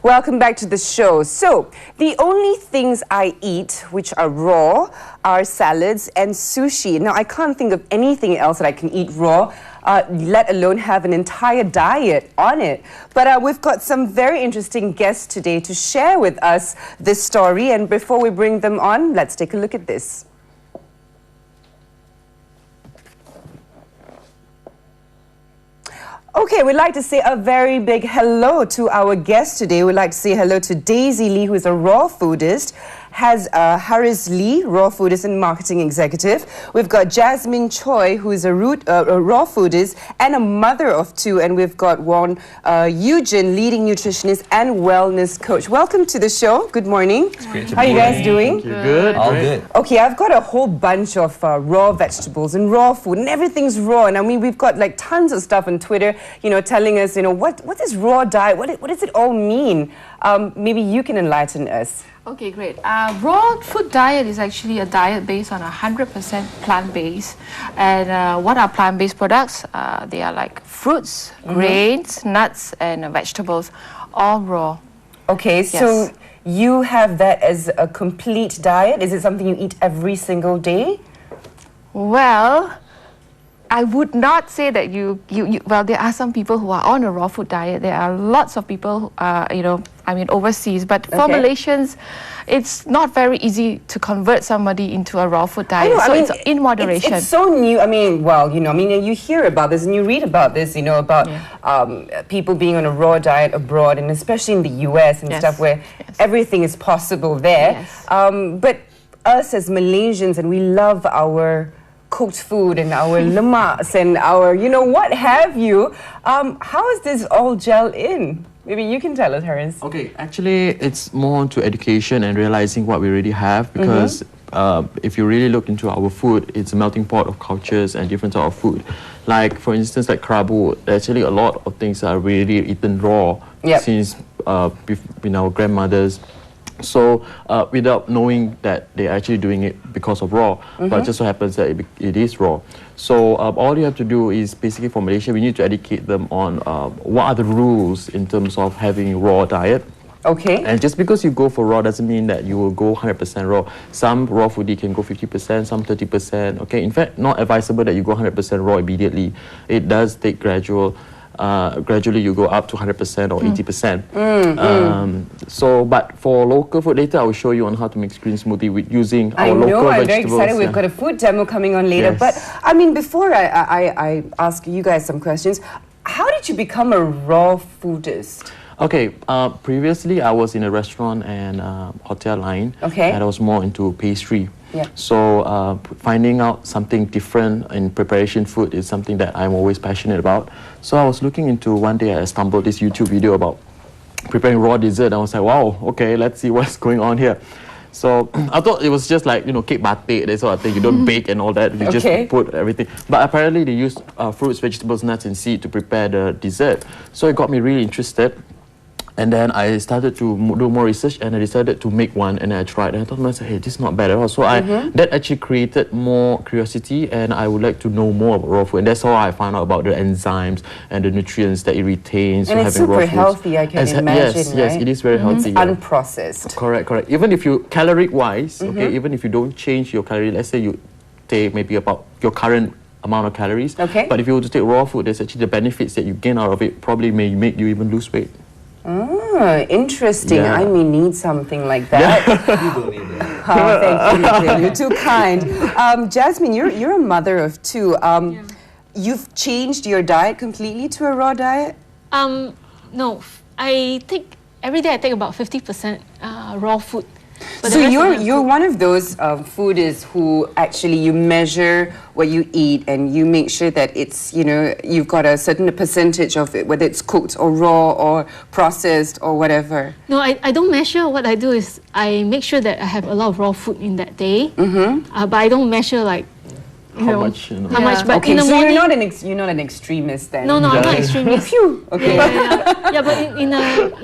Welcome back to the show. So, the only things I eat which are raw are salads and sushi. Now, I can't think of anything else that I can eat raw, let alone have an entire diet on it. But we've got some very interesting guests today to share with us this story. And before we bring them on, let's take a look at this. Okay, we'd like to say a very big hello to our guest today. We'd like to say hello to Daisy Lee, who is a raw foodist, has Haris Lee, raw foodist and marketing executive. We've got Jasmine Choi, who is a raw foodist and a mother of two. And we've got Won Eugen, leading nutritionist and wellness coach. Welcome to the show. Good morning. How are you guys doing? Good. All good. Okay, I've got a whole bunch of raw vegetables and raw food, and everything's raw. And I mean, we've got like tons of stuff on Twitter, you know, telling us, you know, what is raw diet? What does it all mean? Maybe you can enlighten us. Okay, great. Raw food diet is actually a diet based on 100% plant-based. And what are plant-based products? They are like fruits, grains, nuts, and vegetables, all raw. Okay, Yes. so you have that as a complete diet? Is it something you eat every single day? Well, I would not say that well, there are some people who are on a raw food diet. There are lots of people, you know, I mean, overseas. But for Malaysians, it's not very easy to convert somebody into a raw food diet. I mean, it's in moderation. It's so new. I mean, well, you know, I mean, you hear about this and you read about this, you know, about people being on a raw diet abroad, and especially in the US and stuff where everything is possible there. But us as Malaysians, and we love our cooked food and our lemaks and our, you know, what have you. How is this all gel in? Maybe you can tell us, Haris. Okay, actually, it's more onto education and realizing what we already have, because if you really look into our food, it's a melting pot of cultures and different sort of food. Like, for instance, like kerabu, actually a lot of things are really eaten raw since in our grandmothers. So, without knowing that they're actually doing it because of raw, but it just so happens that it is raw. So, all you have to do is basically for Malaysia, we need to educate them on what are the rules in terms of having raw diet. Okay. And just because you go for raw doesn't mean that you will go 100% raw. Some raw foodie can go 50%, some 30%. Okay, in fact, not advisable that you go 100% raw immediately. It does take gradually you go up to 100% or 80%. So, but for local food, later I will show you on how to make green smoothie with using our local vegetables. I'm very excited. We've got a food demo coming on later. Yes. But, I mean, before I ask you guys some questions, how did you become a raw foodist? Okay, previously I was in a restaurant and hotel line. Okay. And I was more into pastry. Yeah. So finding out something different in preparation food is something that I'm always passionate about. So I was looking into, one day I stumbled this YouTube video about preparing raw dessert. I was like, wow, okay, let's see what's going on here. So I thought it was just like, you know, cake batik, that sort of thing. You don't bake and all that. You just put everything. But apparently they use fruits, vegetables, nuts, and seed to prepare the dessert. So it got me really interested. And then I started to do more research, and I decided to make one, and I tried. And I thought to myself, hey, this is not bad at all. So that actually created more curiosity, and I would like to know more about raw food. And that's how I found out about the enzymes and the nutrients that it retains. And it's super healthy, I can imagine, Yes, yes, it is very healthy. It's unprocessed. Correct, correct. Even if you, caloric-wise, okay, even if you don't change your calorie, let's say you take maybe about your current amount of calories. But if you were to take raw food, there's actually the benefits that you gain out of it probably may make you even lose weight. Oh, interesting. I may need something like that. You don't need that. Thank you. You're too kind. Jasmine, you're a mother of two. You've changed your diet completely to a raw diet? No. Every day I take about 50% raw food. So you're one of those foodies who actually you measure what you eat and you make sure that it's, you know, you've got a certain percentage of it, whether it's cooked or raw or processed or whatever. No, I don't measure. What I do is I make sure that I have a lot of raw food in that day. But I don't measure like how much, you know. How much, but okay, in the so morning, you're not an extremist then. No, I'm not extremist. Phew. Okay. Yeah, but in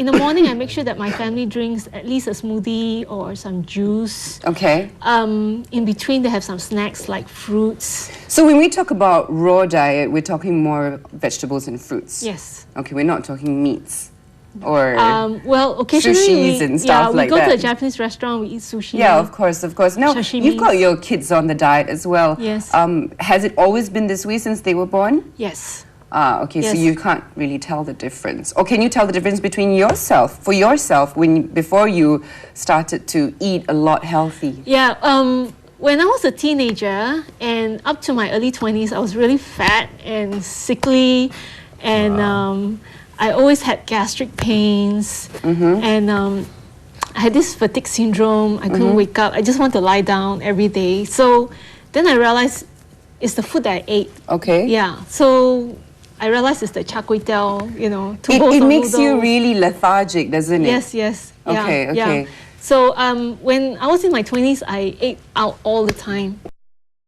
the morning I make sure that my family drinks at least a smoothie or some juice. Okay. In between they have some snacks like fruits. So when we talk about raw diet, we're talking more vegetables and fruits. Yes. Okay, we're not talking meats. or well, occasionally sushis and stuff like we go that? to a Japanese restaurant, we eat sushi. Yeah, of course, of course. Now, you've got Sashimis. your kids on the diet as well. Yes. Has it always been this way since they were born? Yes. Ah, okay, so Yes. you can't really tell the difference. Or can you tell the difference between yourself, before you started to eat a lot healthy? Yeah, when I was a teenager and up to my early 20s, I was really fat and sickly, and I always had gastric pains, and I had this fatigue syndrome. I couldn't wake up. I just want to lie down every day. So then I realized it's the food that I ate. Okay. Yeah, so I realized it's the char kway teow, you know, two bowls It of makes you noodles. really lethargic, doesn't it? Yes, yes. Yeah, Okay, yeah. okay. So when I was in my 20s, I ate out all the time.